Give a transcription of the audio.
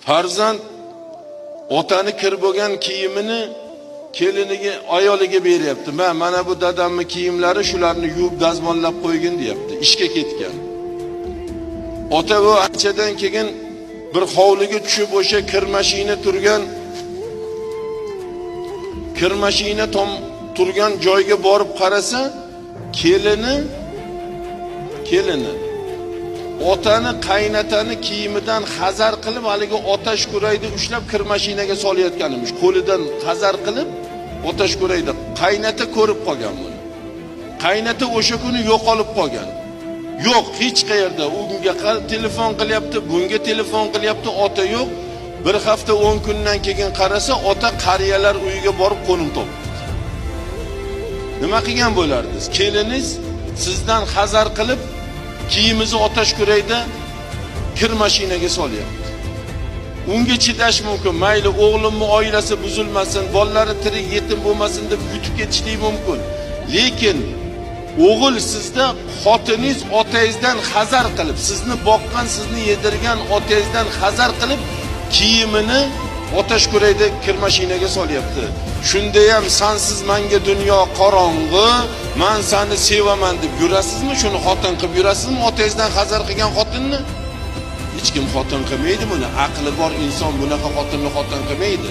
Farzand otani kir bo'lgan kiyimini keliniga, ayoliga beryapti. Mana bu dadamning kiyimlari, shularni yuvib dazmollab qo'ygin deyapti. Ishga ketgan. Ota bu anchadan keyin bir hovliga tushib o'sha kir mashina turgan joyga borib qarasa, kelini otani, qaynotani kiyimidan hazar qilib haligi otash kurayni ushlab kir mashinaga solayotganimiz. Qo'lidan hazar qilib otash kurayda qaynota ko'rib qolgan buni. Qaynota o'sha kuni yo'qolib qolgan. Yo'q, hech qayerda. Unga telefon qilyapti, bunga telefon qilyapti, ota yo'q. Bir hafta 10 kundan keyin qarasa, ota qariyalar uyiga borib qo'nim topdi. Nima qilgan bo'lardingiz? Keliniz sizdan hazar qilib kiyimizni otash kurayda kir mashinaga solyapti. Unga chidash mumkin. Mayli o'g'limning oilasi buzilmasin, bolalari tirik yetim bo'lmasin deb yutib ketishlik mumkin. Lekin o'g'il sizda xotiningiz otangizdan hazar qilib, sizni boqqan, sizni yedirgan otangizdan hazar qilib kiyimini otash kurayda kir mashinaga solyapti. Shunda ham sensiz menga dunyo qorong'i, men seni sevaman deb yurasizmi? Shuni xotin qilib yurasizmi? Otangizdan hazar qilgan xotinni hech kim xotin qilmaydi buni. Aqli bor inson bunaqa xotinni xotin qilmaydi.